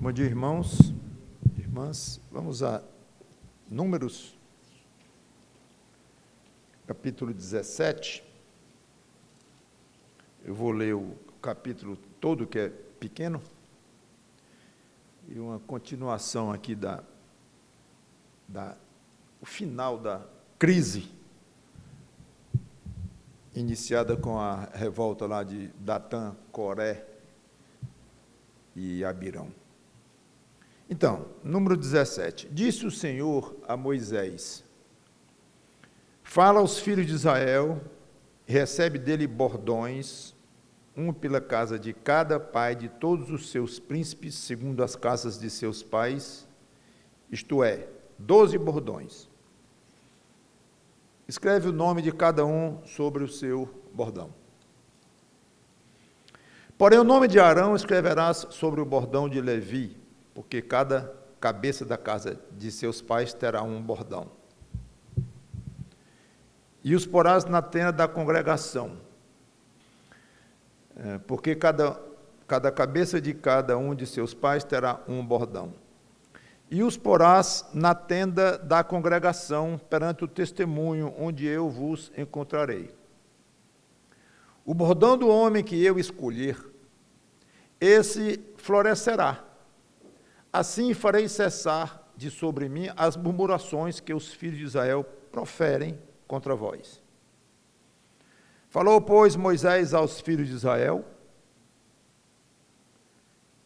Bom dia, irmãos, irmãs. Vamos a Números, capítulo 17. Eu vou ler o capítulo todo, que é pequeno, e uma continuação aqui o final da crise, iniciada com a revolta lá de Datã, Coré e Abirão. Então, número 17. Disse o Senhor a Moisés: fala aos filhos de Israel, recebe dele bordões, um pela casa de cada pai de todos os seus príncipes, segundo as casas de seus pais, isto é, 12 bordões. Escreve o nome de cada um sobre o seu bordão. Porém, o nome de Arão escreverás sobre o bordão de Levi, porque cada cabeça da casa de seus pais terá um bordão. E os porás na tenda da congregação, porque cada cabeça de cada um de seus pais terá um bordão. E os porás na tenda da congregação, perante o testemunho, onde eu vos encontrarei. O bordão do homem que eu escolher, esse florescerá. Assim farei cessar de sobre mim as murmurações que os filhos de Israel proferem contra vós. Falou, pois, Moisés aos filhos de Israel,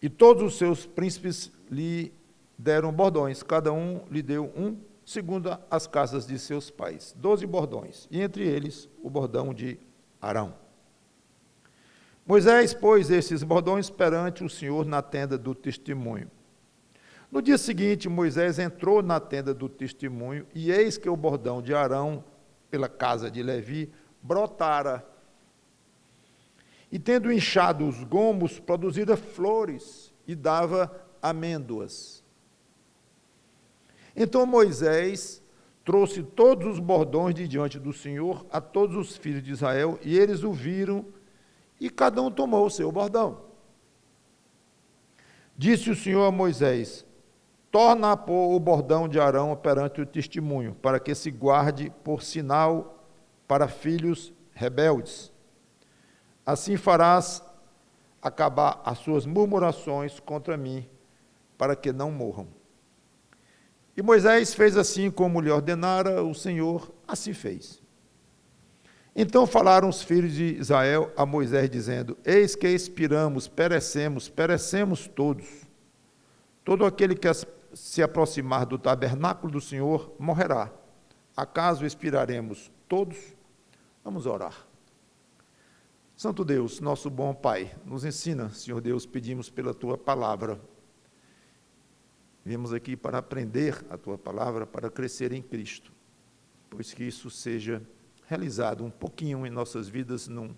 e todos os seus príncipes lhe deram bordões, cada um lhe deu um, segundo as casas de seus pais, 12 bordões, e entre eles o bordão de Arão. Moisés pôs esses bordões perante o Senhor na tenda do testemunho. No dia seguinte, Moisés entrou na tenda do testemunho, e eis que o bordão de Arão, pela casa de Levi, brotara, e tendo inchado os gomos, produzira flores, e dava amêndoas. Então Moisés trouxe todos os bordões de diante do Senhor a todos os filhos de Israel, e eles o viram, e cada um tomou o seu bordão. Disse o Senhor a Moisés: torna a pôr o bordão de Arão perante o testemunho, para que se guarde por sinal para filhos rebeldes. Assim farás acabar as suas murmurações contra mim, para que não morram. E Moisés fez assim como lhe ordenara o Senhor, assim fez. Então falaram os filhos de Israel a Moisés, dizendo: eis que expiramos, perecemos todos. Todo aquele que se aproximar do tabernáculo do Senhor morrerá. Acaso expiraremos todos? Vamos orar. Santo Deus, nosso bom Pai, nos ensina, Senhor Deus, pedimos pela Tua palavra. Viemos aqui para aprender a Tua palavra, para crescer em Cristo, pois que isso seja realizado um pouquinho em nossas vidas, num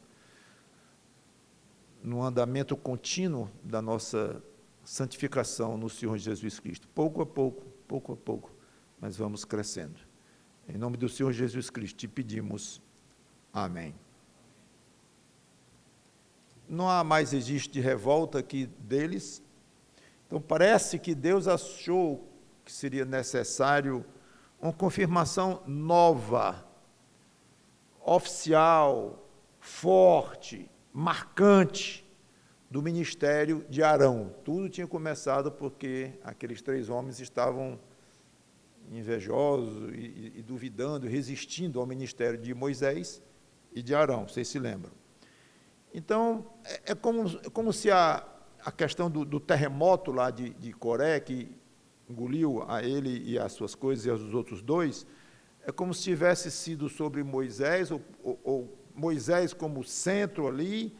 andamento contínuo da nossa santificação no Senhor Jesus Cristo. Pouco a pouco, mas vamos crescendo. Em nome do Senhor Jesus Cristo, te pedimos. Amém. Não há mais registro de revolta aqui deles, então parece que Deus achou que seria necessário uma confirmação nova, oficial, forte, marcante, do ministério de Arão. Tudo tinha começado porque aqueles 3 homens estavam invejosos e duvidando, resistindo ao ministério de Moisés e de Arão, vocês se lembram. Então, é como se a questão do terremoto lá de Coré, que engoliu a ele e as suas coisas e os outros 2, é como se tivesse sido sobre Moisés, ou Moisés como centro ali,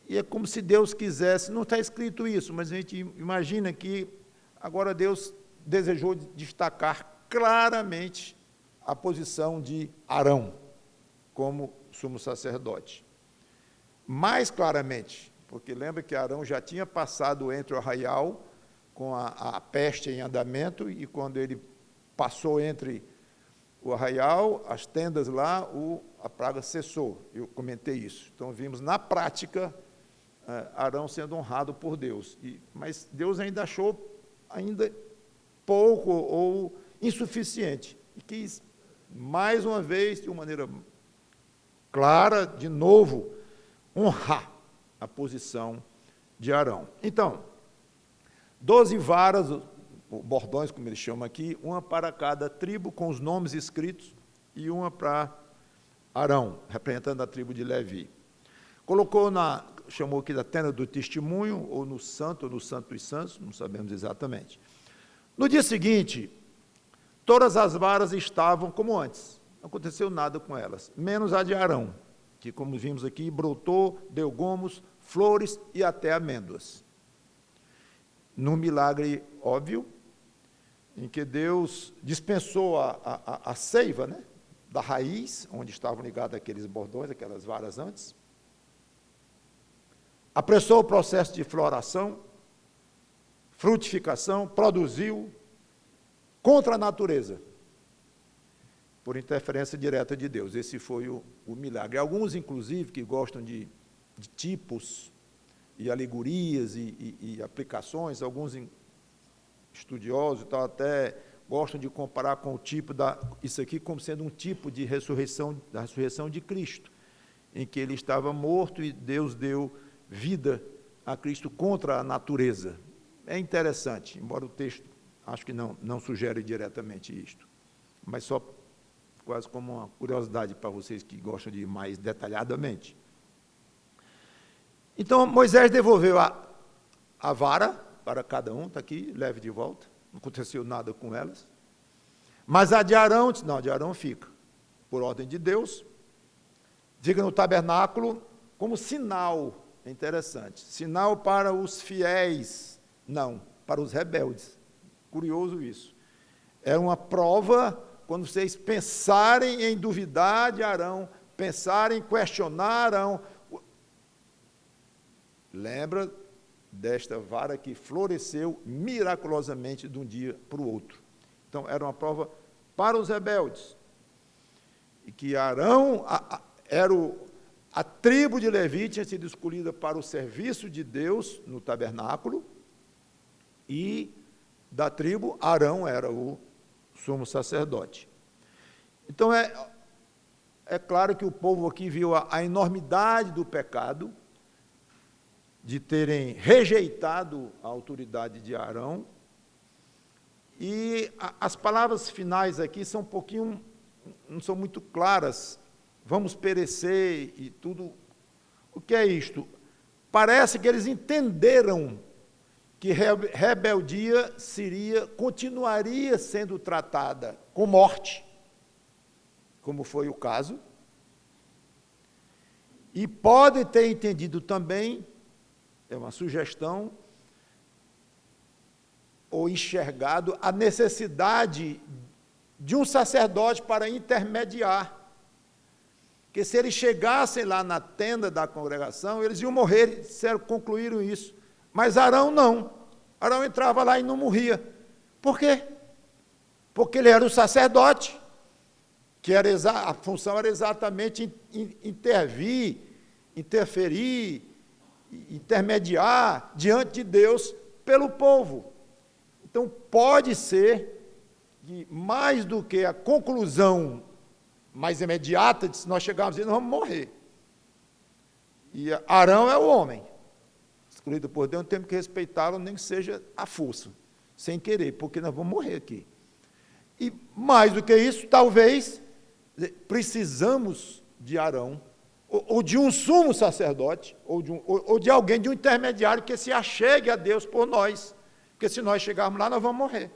e é como se Deus quisesse, não está escrito isso, mas a gente imagina que agora Deus desejou destacar claramente a posição de Arão como sumo sacerdote. Mais claramente, porque lembra que Arão já tinha passado entre o arraial com a peste em andamento, e quando ele passou entre o arraial, as tendas lá, a praga cessou. Eu comentei isso. Então, vimos na prática Arão sendo honrado por Deus. Mas Deus ainda achou ainda pouco ou insuficiente. E quis, mais uma vez, de uma maneira clara, de novo, honrar a posição de Arão. Então, 12 varas, bordões, como eles chamam aqui, uma para cada tribo, com os nomes escritos, e uma para Arão, representando a tribo de Levi. Colocou chamou aqui da tenda do testemunho, ou no santo dos santos, não sabemos exatamente. No dia seguinte, todas as varas estavam como antes, não aconteceu nada com elas, menos a de Arão, que, como vimos aqui, brotou, deu gomos, flores e até amêndoas. Num milagre óbvio, em que Deus dispensou a seiva, né, da raiz, onde estavam ligados aqueles bordões, aquelas varas antes, apressou o processo de floração, frutificação, produziu contra a natureza, por interferência direta de Deus. Esse foi o milagre. Alguns, inclusive, que gostam de tipos e alegorias e aplicações, alguns estudiosos e tal, até gostam de comparar com o tipo isso aqui como sendo um tipo de ressurreição, da ressurreição de Cristo, em que ele estava morto e Deus deu vida a Cristo contra a natureza. É interessante, embora o texto acho que não sugere diretamente isto, mas só quase como uma curiosidade para vocês que gostam de ir mais detalhadamente. Então, Moisés devolveu a vara para cada um, está aqui, leve de volta, não aconteceu nada com elas. Mas a de Arão, não, a de Arão fica, por ordem de Deus, fica no tabernáculo como sinal, é interessante, sinal para os fiéis, não, para os rebeldes. Curioso isso. É uma prova, quando vocês pensarem em duvidar de Arão, pensarem em questionar Arão, lembra desta vara que floresceu miraculosamente de um dia para o outro. Então, era uma prova para os rebeldes. E que Arão a tribo de Levi tinha sido escolhida para o serviço de Deus no tabernáculo, e da tribo, Arão era o sumo sacerdote. Então, é claro que o povo aqui viu a enormidade do pecado, de terem rejeitado a autoridade de Arão, e as palavras finais aqui são não são muito claras, vamos perecer e tudo. O que é isto? Parece que eles entenderam que rebeldia continuaria sendo tratada com morte, como foi o caso, e podem ter entendido também, é uma sugestão, ou enxergado a necessidade de um sacerdote para intermediar, que se eles chegassem lá na tenda da congregação, eles iam morrer, concluíram isso. Mas Arão não. Arão entrava lá e não morria. Por quê? Porque ele era o sacerdote, que a função era exatamente interferir, intermediar diante de Deus pelo povo. Então, pode ser que, mais do que a conclusão mais imediata, de se nós chegarmos e nós vamos morrer. E Arão é o homem, escolhido por Deus, temos que respeitá-lo, nem que seja a força, sem querer, porque nós vamos morrer aqui. E, mais do que isso, talvez, precisamos de Arão, ou de um sumo sacerdote, ou de alguém, de um intermediário que se achegue a Deus por nós, porque se nós chegarmos lá, nós vamos morrer.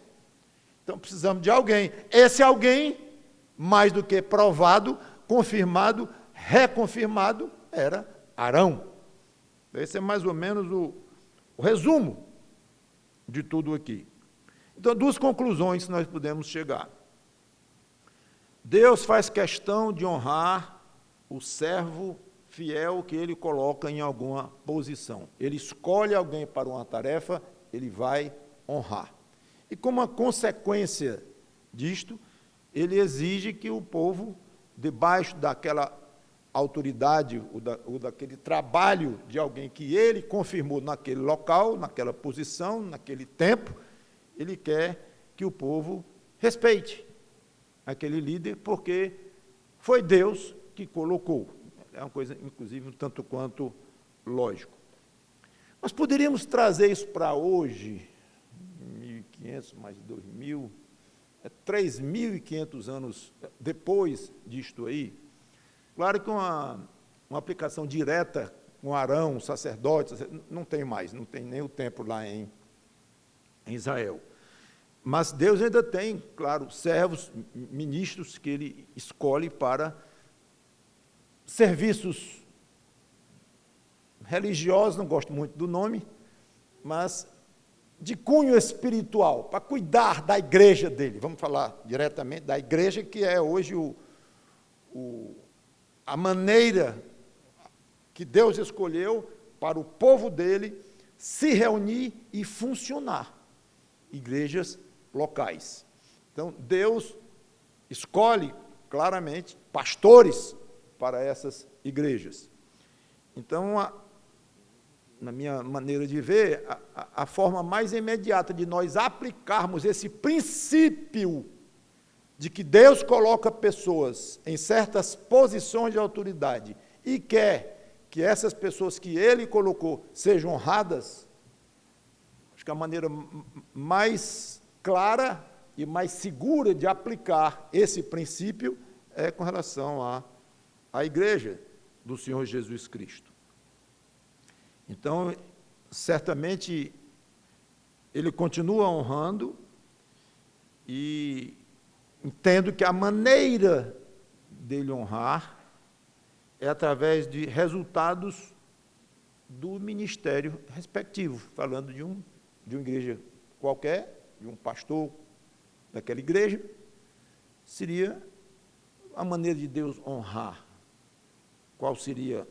Então, precisamos de alguém. Esse alguém, mais do que provado, confirmado, reconfirmado, era Arão. Esse é mais ou menos o resumo de tudo aqui. Então, duas conclusões que nós podemos chegar. Deus faz questão de honrar o servo fiel que ele coloca em alguma posição. Ele escolhe alguém para uma tarefa, ele vai honrar. E como uma consequência disto, ele exige que o povo, debaixo daquela autoridade, ou daquele trabalho de alguém que ele confirmou naquele local, naquela posição, naquele tempo, ele quer que o povo respeite aquele líder, porque foi Deus que colocou. É uma coisa, inclusive, um tanto quanto lógico. Nós poderíamos trazer isso para hoje, 1.500 mais 2.000, 3.500 anos depois disto aí. Claro que uma aplicação direta com Arão, sacerdote, não tem mais, não tem nem o templo lá em Israel. Mas Deus ainda tem, claro, servos, ministros que ele escolhe para serviços religiosos, não gosto muito do nome, mas de cunho espiritual, para cuidar da igreja dele. Vamos falar diretamente da igreja, que é hoje a maneira que Deus escolheu para o povo dele se reunir e funcionar. Igrejas locais. Então, Deus escolhe claramente pastores para essas igrejas. Então, na minha maneira de ver, a forma mais imediata de nós aplicarmos esse princípio de que Deus coloca pessoas em certas posições de autoridade e quer que essas pessoas que Ele colocou sejam honradas, acho que a maneira mais clara e mais segura de aplicar esse princípio é com relação à igreja do Senhor Jesus Cristo. Então, certamente, ele continua honrando e entendo que a maneira dele honrar é através de resultados do ministério respectivo, falando de uma igreja qualquer, de um pastor daquela igreja, seria a maneira de Deus honrar. Qual seria?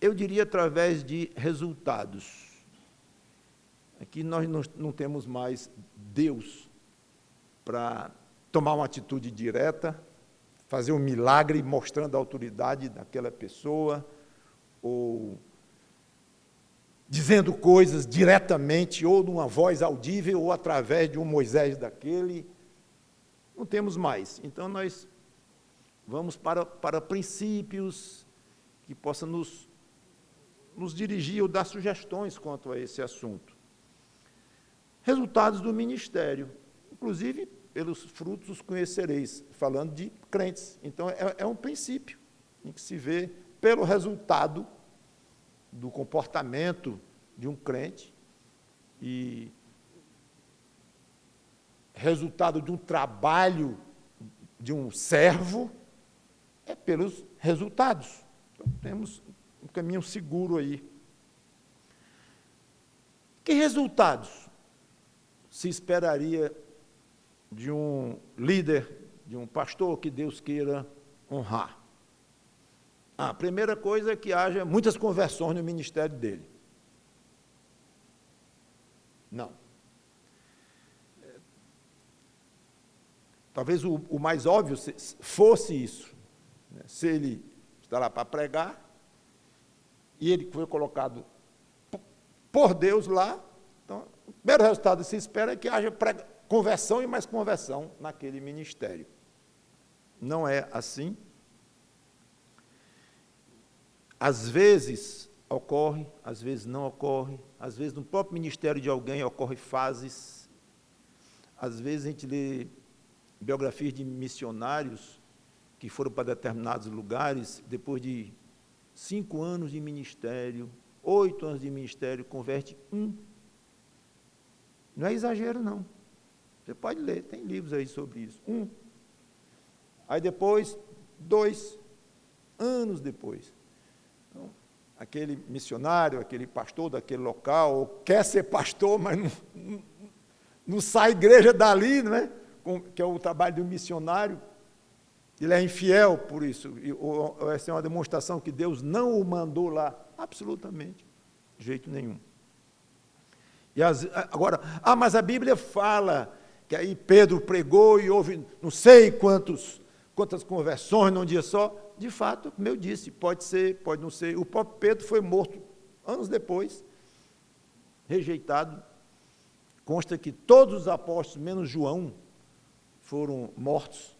Eu diria através de resultados. Aqui nós não temos mais Deus para tomar uma atitude direta, fazer um milagre mostrando a autoridade daquela pessoa, ou dizendo coisas diretamente, ou numa voz audível, ou através de um Moisés daquele. Não temos mais. Então, nós vamos para princípios que possam nos dirigir ou dar sugestões quanto a esse assunto. Resultados do ministério. Inclusive, pelos frutos os conhecereis, falando de crentes. Então, é um princípio em que se vê pelo resultado do comportamento de um crente e resultado de um trabalho de um servo é pelos resultados. Então, temos um caminho seguro aí. Que resultados se esperaria de um líder, de um pastor que Deus queira honrar? A primeira coisa é que haja muitas conversões no ministério dele. Não. Talvez o mais óbvio fosse isso. Se ele está lá para pregar, e ele foi colocado por Deus lá, então, o primeiro resultado que se espera é que haja conversão e mais conversão naquele ministério. Não é assim. Às vezes ocorre, às vezes não ocorre, às vezes no próprio ministério de alguém ocorre fases, às vezes a gente lê biografias de missionários que foram para determinados lugares, depois de 5 anos de ministério, 8 anos de ministério, converte um. Não é exagero, não. Você pode ler, tem livros aí sobre isso. Um. Aí depois, 2 anos depois. Então, aquele missionário, aquele pastor daquele local, ou quer ser pastor, mas não sai igreja dali, não é? Que é o trabalho do missionário, ele é infiel por isso, ou essa é uma demonstração que Deus não o mandou lá, absolutamente, de jeito nenhum. E agora, mas a Bíblia fala que aí Pedro pregou e houve não sei quantas conversões num dia só. De fato, como eu disse, pode ser, pode não ser. O próprio Pedro foi morto anos depois, rejeitado consta que todos os apóstolos, menos João, foram mortos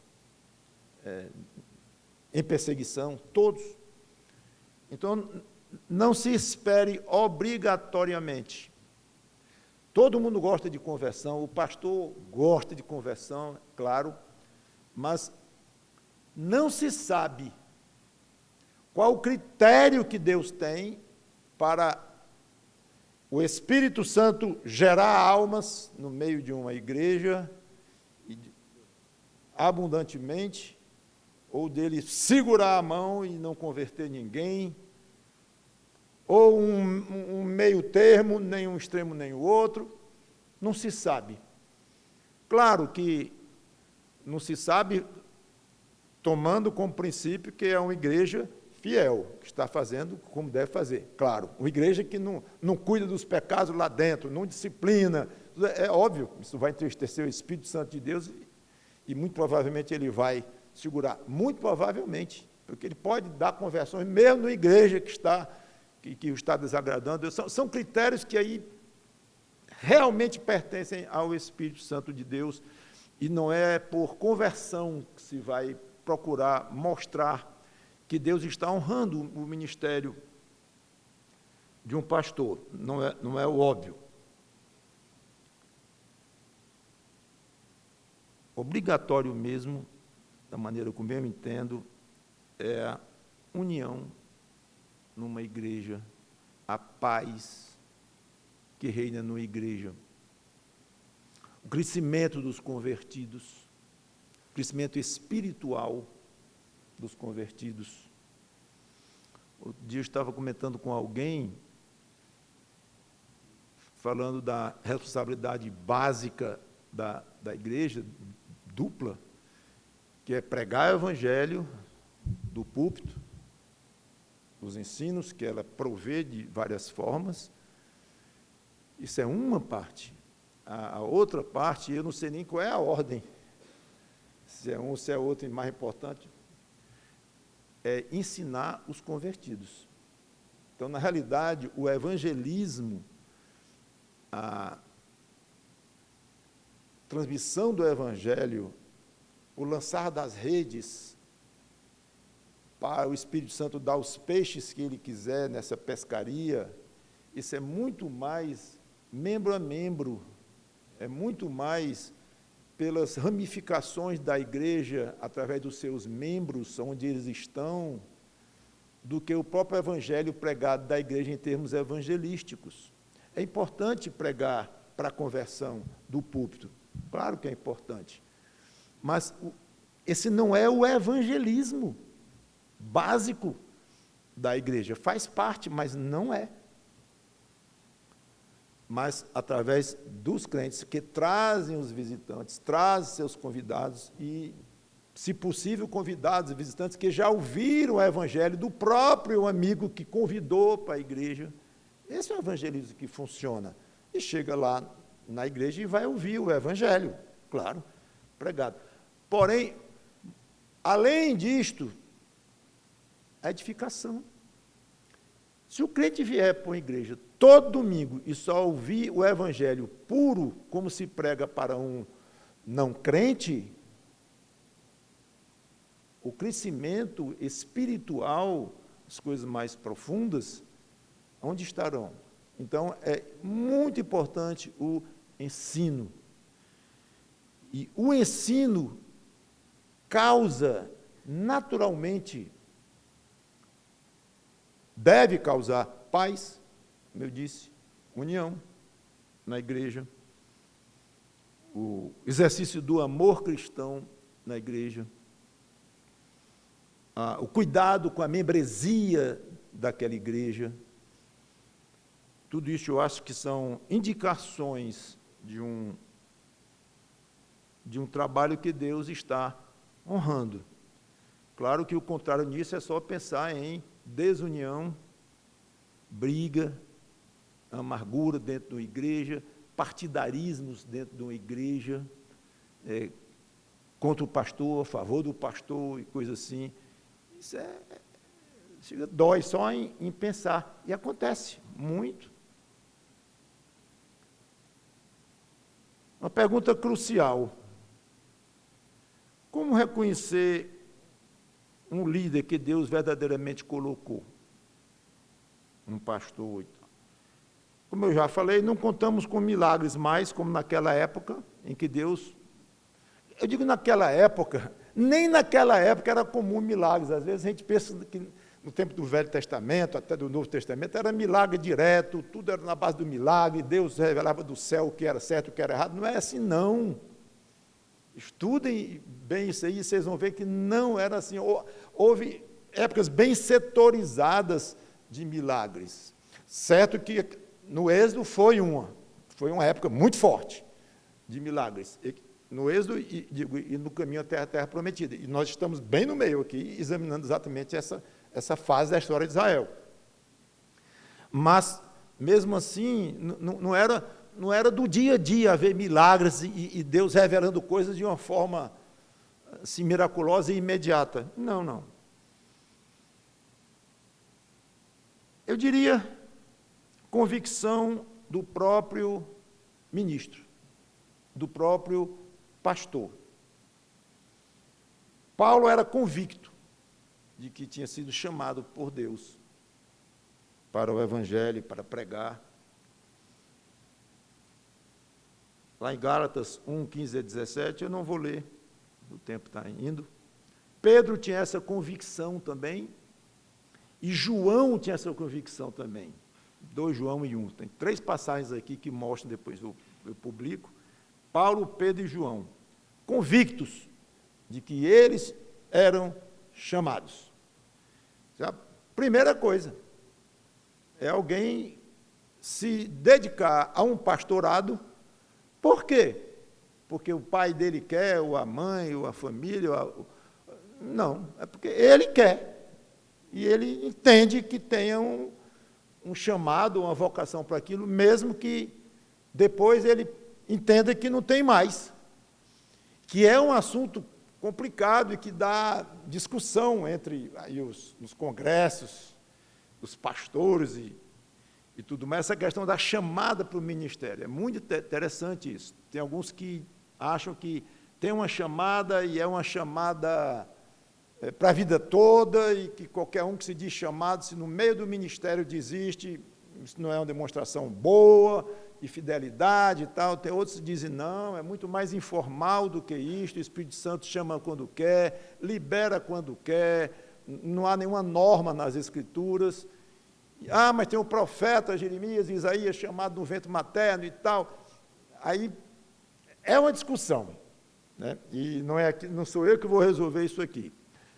em perseguição, todos. Então, não se espere obrigatoriamente. Todo mundo gosta de conversão, o pastor gosta de conversão, claro, mas não se sabe qual o critério que Deus tem para o Espírito Santo gerar almas no meio de uma igreja abundantemente, ou dele segurar a mão e não converter ninguém, ou um meio termo, nem um extremo nem o outro, não se sabe. Claro que não se sabe tomando como princípio que é uma igreja fiel, que está fazendo como deve fazer. Claro, uma igreja que não cuida dos pecados lá dentro, não disciplina, é óbvio, isso vai entristecer o Espírito Santo de Deus e muito provavelmente ele vai segurar, muito provavelmente, porque ele pode dar conversões mesmo na igreja que o está desagradando. São critérios que aí realmente pertencem ao Espírito Santo de Deus e não é por conversão que se vai procurar mostrar que Deus está honrando o ministério de um pastor, não é o óbvio. Obrigatório mesmo, da maneira como eu entendo, é a união numa igreja, a paz que reina numa igreja, o crescimento dos convertidos, o crescimento espiritual dos convertidos. Outro dia eu estava comentando com alguém, falando da responsabilidade básica da igreja, dupla, que é pregar o evangelho do púlpito, os ensinos que ela provê de várias formas. Isso é uma parte. A outra parte, eu não sei nem qual é a ordem, se é um, se é outro, e mais importante, é ensinar os convertidos. Então, na realidade, o evangelismo, a transmissão do evangelho, o lançar das redes para o Espírito Santo dar os peixes que ele quiser nessa pescaria, isso é muito mais membro a membro, é muito mais pelas ramificações da igreja, através dos seus membros, onde eles estão, do que o próprio evangelho pregado da igreja em termos evangelísticos. É importante pregar para a conversão do púlpito, claro que é importante, mas esse não é o evangelismo básico da igreja, faz parte, mas não é. Mas através dos crentes que trazem os visitantes, trazem seus convidados e, se possível, convidados e visitantes que já ouviram o evangelho do próprio amigo que convidou para a igreja. Esse é o evangelismo que funciona. E chega lá na igreja e vai ouvir o evangelho, claro, pregado. Porém, além disto, a edificação. Se o crente vier para uma igreja todo domingo e só ouvir o evangelho puro, como se prega para um não crente, o crescimento espiritual, as coisas mais profundas, onde estarão? Então, é muito importante o ensino. E o ensino causa, naturalmente, deve causar paz, como eu disse, união na igreja, o exercício do amor cristão na igreja, o cuidado com a membresia daquela igreja. Tudo isso eu acho que são indicações de um trabalho que Deus está honrando. Claro que o contrário disso é só pensar em desunião, briga, amargura dentro de uma igreja, partidarismos dentro de uma igreja, contra o pastor, a favor do pastor e coisa assim. Isso dói só em pensar, e acontece muito. Uma pergunta crucial. Como reconhecer um líder que Deus verdadeiramente colocou? Um pastor. Como eu já falei, não contamos com milagres mais, como naquela época, em que Deus... Eu digo naquela época, nem naquela época era comum milagres. Às vezes a gente pensa que no tempo do Velho Testamento, até do Novo Testamento, era milagre direto, tudo era na base do milagre, Deus revelava do céu o que era certo e o que era errado. Não é assim, não. Estudem bem isso aí, vocês vão ver que não era assim. Houve épocas bem setorizadas de milagres. Certo que no Êxodo foi uma época muito forte de milagres. No Êxodo e no caminho até a Terra Prometida. E nós estamos bem no meio aqui, examinando exatamente essa fase da história de Israel. Mas, mesmo assim, não era do dia a dia haver milagres e Deus revelando coisas de uma forma assim, miraculosa e imediata. Não. Eu diria convicção do próprio ministro, do próprio pastor. Paulo era convicto de que tinha sido chamado por Deus para o Evangelho, para pregar. Lá em Gálatas 1, 15 a 17, eu não vou ler, o tempo está indo. Pedro tinha essa convicção também, e João tinha essa convicção também. 2 João e 1. Tem 3 passagens aqui que mostram, depois eu publico. Paulo, Pedro e João, convictos de que eles eram chamados. A primeira coisa é alguém se dedicar a um pastorado. Por quê? Porque o pai dele quer, ou a mãe, ou a família. Não, é porque ele quer. E ele entende que tenha um chamado, uma vocação para aquilo, mesmo que depois ele entenda que não tem mais. Que é um assunto complicado e que dá discussão entre aí nos congressos, os pastores e tudo mais. Essa questão da chamada para o ministério. É muito interessante isso. Tem alguns que acham que tem uma chamada e é uma chamada para a vida toda, e que qualquer um que se diz chamado, se no meio do ministério desiste, isso não é uma demonstração boa, de fidelidade e tal. Tem outros que dizem, não, é muito mais informal do que isto, o Espírito Santo chama quando quer, libera quando quer, não há nenhuma norma nas Escrituras. Mas tem o profeta Jeremias e Isaías chamado no ventre materno e tal. Aí é uma discussão, né? E não sou eu que vou resolver isso aqui.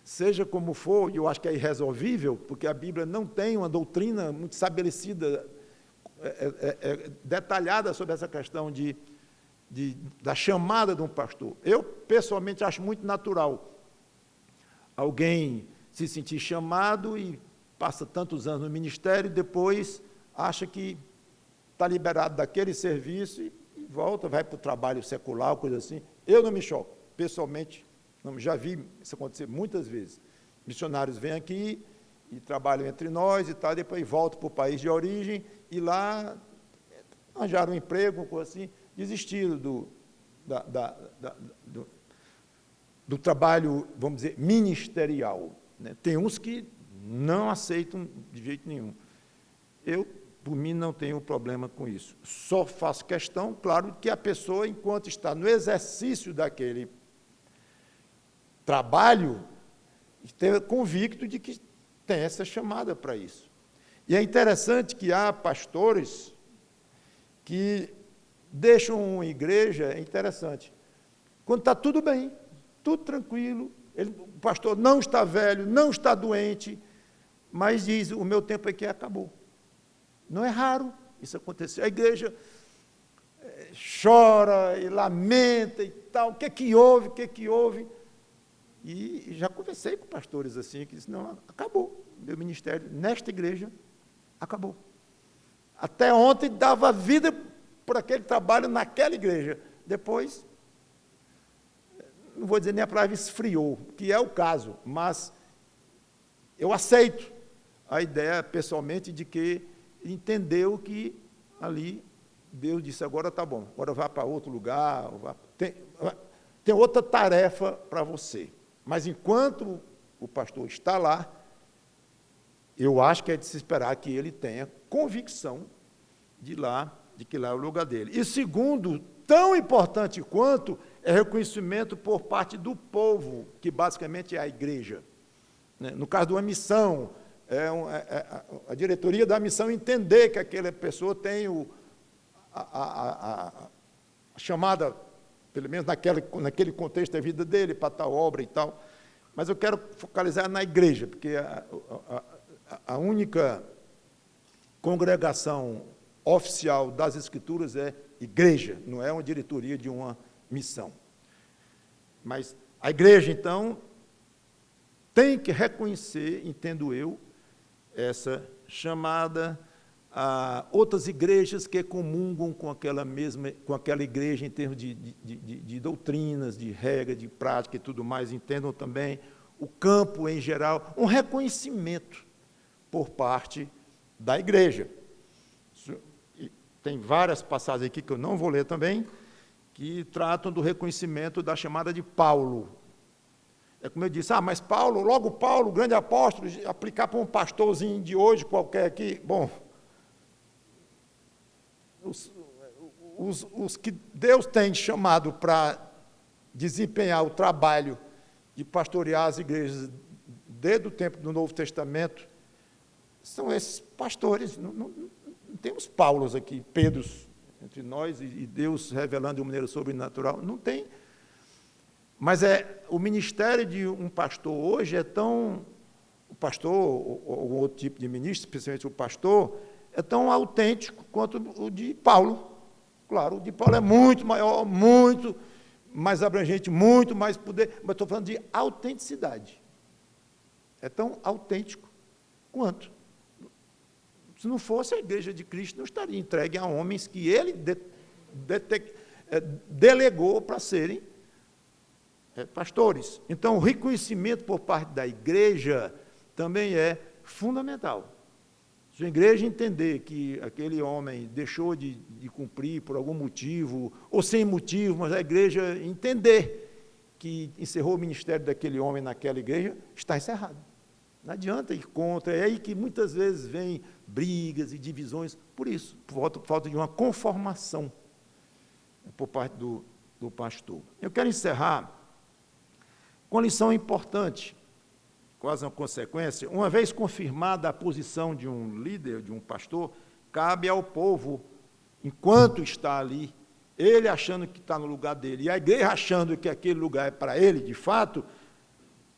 Seja como for, e eu acho que é irresolvível, porque a Bíblia não tem uma doutrina muito estabelecida, detalhada sobre essa questão da chamada de um pastor. Eu, pessoalmente, acho muito natural alguém se sentir chamado e passa tantos anos no ministério e depois acha que está liberado daquele serviço e volta, vai para o trabalho secular, coisa assim. Eu não me choco, pessoalmente. Já vi isso acontecer muitas vezes. Missionários vêm aqui e trabalham entre nós e tal, depois voltam para o país de origem e lá arranjaram um emprego, coisa assim, desistiram do trabalho, vamos dizer, ministerial, né? Tem uns que não aceitam de jeito nenhum. Eu, por mim, não tenho problema com isso. Só faço questão, claro, que a pessoa, enquanto está no exercício daquele trabalho, esteja convicto de que tem essa chamada para isso. E é interessante que há pastores que deixam uma igreja, é interessante, quando está tudo bem, tudo tranquilo, o pastor não está velho, não está doente, mas diz, o meu tempo aqui acabou. Não é raro isso acontecer. A igreja chora e lamenta e tal, o que é que houve? E já conversei com pastores assim, que disseram, não, acabou, meu ministério nesta igreja acabou. Até ontem dava vida por aquele trabalho naquela igreja. Depois, não vou dizer nem a palavra esfriou, que é o caso, mas eu aceito a ideia, pessoalmente, de que entendeu que ali Deus disse, agora tá bom, agora vá para outro lugar, tem outra tarefa para você. Mas enquanto o pastor está lá, eu acho que é de se esperar que ele tenha convicção de que lá é o lugar dele. E segundo, tão importante quanto, é reconhecimento por parte do povo, que basicamente é a igreja. No caso de uma missão, a diretoria da missão entender que aquela pessoa tem a chamada, pelo menos naquele contexto da vida dele, para tal obra e tal. Mas eu quero focalizar na igreja, porque a única congregação oficial das Escrituras é igreja, não é uma diretoria de uma missão. Mas a igreja, então, tem que reconhecer, entendo eu, essa chamada a outras igrejas que comungam com aquela igreja em termos de doutrinas, de regra, de prática e tudo mais, entendam também o campo em geral, um reconhecimento por parte da igreja. Tem várias passagens aqui que eu não vou ler também, que tratam do reconhecimento da chamada de Paulo. É como eu disse, mas Paulo, logo Paulo, grande apóstolo, aplicar para um pastorzinho de hoje qualquer aqui, bom, os que Deus tem chamado para desempenhar o trabalho de pastorear as igrejas desde o tempo do Novo Testamento, são esses pastores. Não temos Paulos aqui, Pedros entre nós, e Deus revelando de uma maneira sobrenatural, não tem. Mas o ministério de um pastor hoje é tão, o pastor, ou algum outro tipo de ministro, especialmente o pastor, é tão autêntico quanto o de Paulo. Claro, o de Paulo é muito maior, muito mais abrangente, muito mais poder, mas estou falando de autenticidade. É tão autêntico quanto. Se não fosse, a igreja de Cristo não estaria entregue a homens que ele delegou para serem pastores. Então, o reconhecimento por parte da igreja também é fundamental. Se a igreja entender que aquele homem deixou de cumprir por algum motivo, ou sem motivo, mas a igreja entender que encerrou o ministério daquele homem naquela igreja, está encerrado. Não adianta ir contra, é aí que muitas vezes vem brigas e divisões, por isso, por falta de uma conformação por parte do pastor. Eu quero encerrar com uma lição importante, quase uma consequência. Uma vez confirmada a posição de um líder, de um pastor, cabe ao povo, enquanto está ali, ele achando que está no lugar dele, e a igreja achando que aquele lugar é para ele, de fato,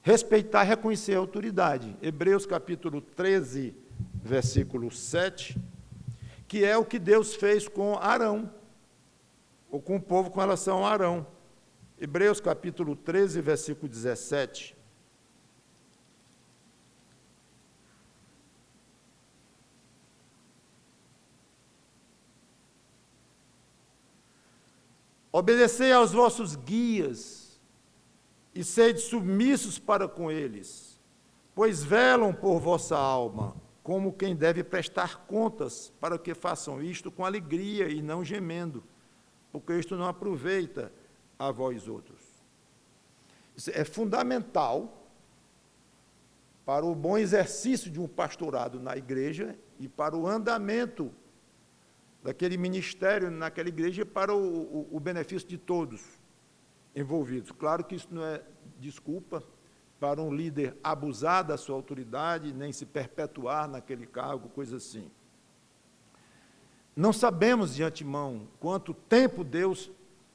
respeitar e reconhecer a autoridade. Hebreus capítulo 13, versículo 7, que é o que Deus fez com Arão, ou com o povo com relação a Arão. Hebreus capítulo 13, versículo 17. Obedecei aos vossos guias e sede submissos para com eles, pois velam por vossa alma, como quem deve prestar contas, para que façam isto com alegria e não gemendo, porque isto não aproveita a vós outros. Isso é fundamental para o bom exercício de um pastorado na igreja e para o andamento daquele ministério naquela igreja e para o benefício de todos envolvidos. Claro que isso não é desculpa para um líder abusar da sua autoridade, nem se perpetuar naquele cargo, coisa assim. Não sabemos de antemão quanto tempo Deus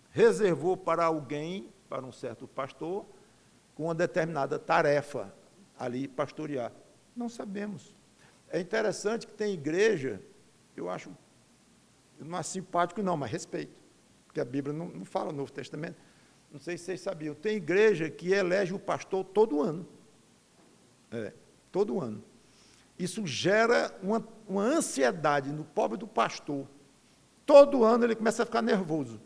reservou para alguém, para um certo pastor, com uma determinada tarefa ali pastorear. Não sabemos. É interessante que tem igreja, eu acho, não é simpático não, mas respeito, porque a Bíblia não fala no Novo Testamento. Não sei se vocês sabiam, tem igreja que elege o pastor todo ano. Todo ano. Isso gera uma ansiedade no pobre do pastor. Todo ano ele começa a ficar nervoso,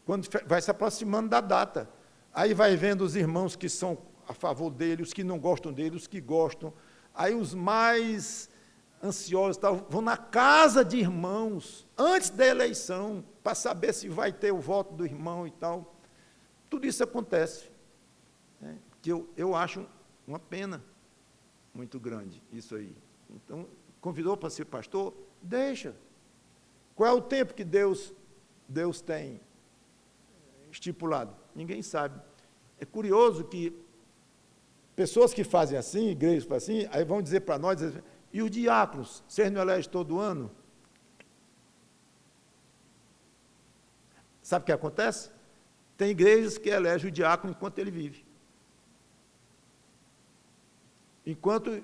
quando vai se aproximando da data. Aí vai vendo os irmãos que são a favor dele, os que não gostam dele, os que gostam. Aí os mais ansiosos, vão na casa de irmãos, antes da eleição, para saber se vai ter o voto do irmão e tal. Tudo isso acontece, né? Que eu acho uma pena muito grande, isso aí. Então, convidou para ser pastor? Deixa. Qual é o tempo que Deus tem estipulado? Ninguém sabe. É curioso que pessoas que fazem assim, igrejas que fazem assim, aí vão dizer para nós, e os diáconos, vocês não elegem todo ano? Sabe o que acontece? Tem igrejas que elegem o diácono enquanto ele vive. Enquanto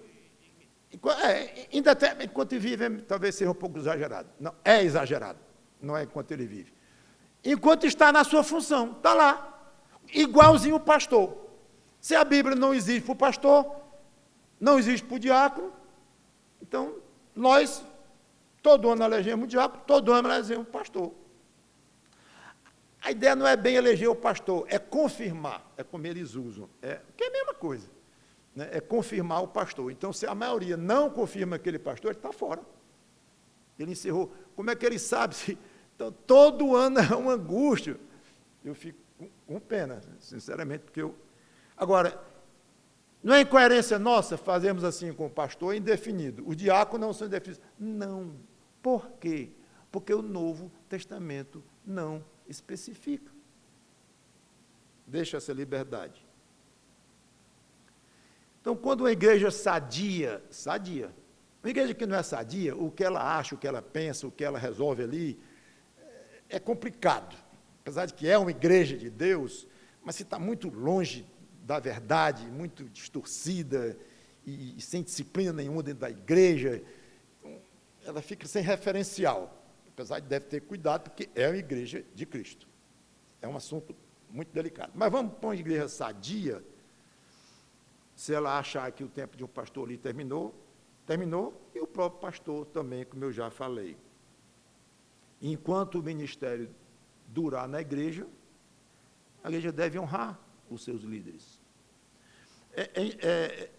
vive, talvez seja um pouco exagerado. Não, é exagerado, não é enquanto ele vive. Enquanto está na sua função, está lá, igualzinho o pastor. Se a Bíblia não exige para o pastor, não exige para o diácono, então nós, todo ano elegemos o diácono, todo ano elegemos o pastor. A ideia não é bem eleger o pastor, é confirmar, é como eles usam, que é a mesma coisa, né? É confirmar o pastor. Então, se a maioria não confirma aquele pastor, ele está fora. Ele encerrou. Como é que ele sabe? Então, todo ano é uma angústia. Eu fico com pena, sinceramente, porque eu... Agora, não é incoerência nossa fazermos assim com o pastor indefinido. Os diáconos não são indefinidos. Não. Por quê? Porque o Novo Testamento não especifica. Deixa essa liberdade. Então, quando uma igreja sadia, uma igreja que não é sadia, o que ela acha, o que ela pensa, o que ela resolve ali, é complicado. Apesar de que é uma igreja de Deus, mas se está muito longe da verdade, muito distorcida e sem disciplina nenhuma dentro da igreja, ela fica sem referencial. Apesar de deve ter cuidado, porque é uma igreja de Cristo. É um assunto muito delicado. Mas vamos para uma igreja sadia. Se ela achar que o tempo de um pastor ali terminou, e o próprio pastor também, como eu já falei. Enquanto o ministério durar na igreja, a igreja deve honrar os seus líderes.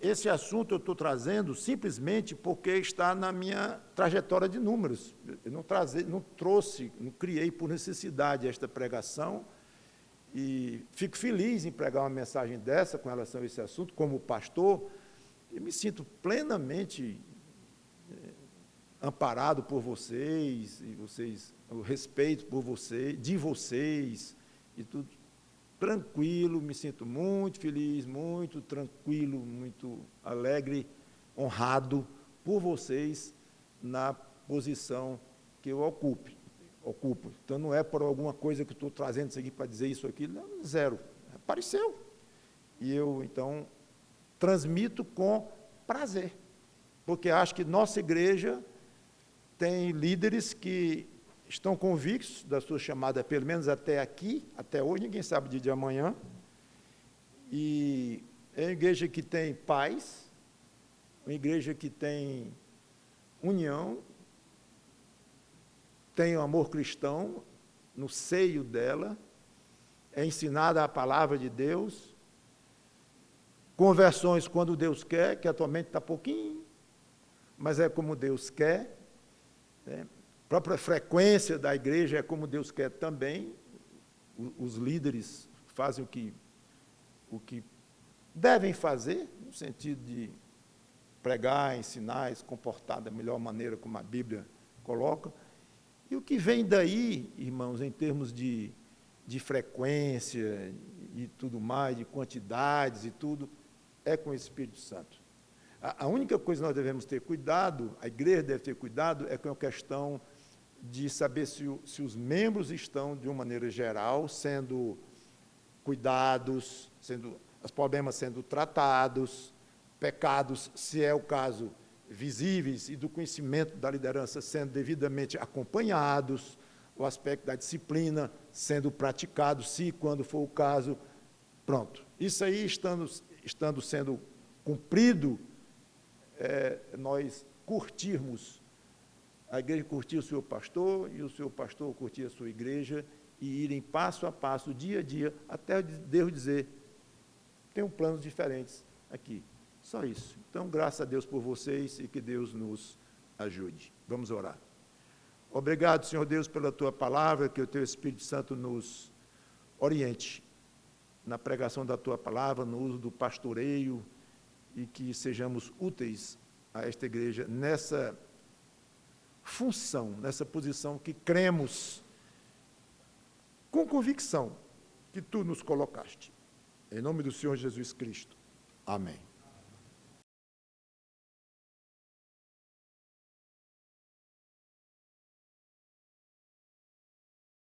Esse assunto eu estou trazendo simplesmente porque está na minha trajetória de números. Eu não criei por necessidade esta pregação, e fico feliz em pregar uma mensagem dessa com relação a esse assunto, como pastor, e me sinto plenamente amparado por vocês, o respeito por vocês, de vocês, e tudo. Tranquilo, me sinto muito feliz, muito tranquilo, muito alegre, honrado por vocês na posição que eu ocupo. Então, não é por alguma coisa que eu estou trazendo isso aqui para dizer isso aqui, não, zero. Apareceu. E eu, então, transmito com prazer, porque acho que nossa igreja tem líderes que estão convictos da sua chamada, pelo menos até aqui, até hoje, ninguém sabe o dia de amanhã, e é uma igreja que tem paz, uma igreja que tem união, tem o amor cristão no seio dela, é ensinada a palavra de Deus, conversões quando Deus quer, que atualmente está pouquinho, mas é como Deus quer, né? A própria frequência da igreja é como Deus quer também. Os líderes fazem o que devem fazer, no sentido de pregar, ensinar, se comportar da melhor maneira como a Bíblia coloca. E o que vem daí, irmãos, em termos de frequência e tudo mais, de quantidades e tudo, é com o Espírito Santo. A única coisa que nós devemos ter cuidado, a igreja deve ter cuidado, é com a questão de saber se os membros estão, de uma maneira geral, sendo cuidados, os problemas sendo tratados, pecados, se é o caso, visíveis, e do conhecimento da liderança sendo devidamente acompanhados, o aspecto da disciplina sendo praticado, se quando for o caso, pronto. Isso aí, estando sendo cumprido, nós curtirmos, a igreja curtir o seu pastor, e o seu pastor curtir a sua igreja, e irem passo a passo, dia a dia, até Deus dizer, tem planos diferentes aqui. Só isso. Então, graças a Deus por vocês, e que Deus nos ajude. Vamos orar. Obrigado, Senhor Deus, pela tua palavra, que o teu Espírito Santo nos oriente na pregação da tua palavra, no uso do pastoreio, e que sejamos úteis a esta igreja nessa função, nessa posição que cremos com convicção que tu nos colocaste. Em nome do Senhor Jesus Cristo. Amém.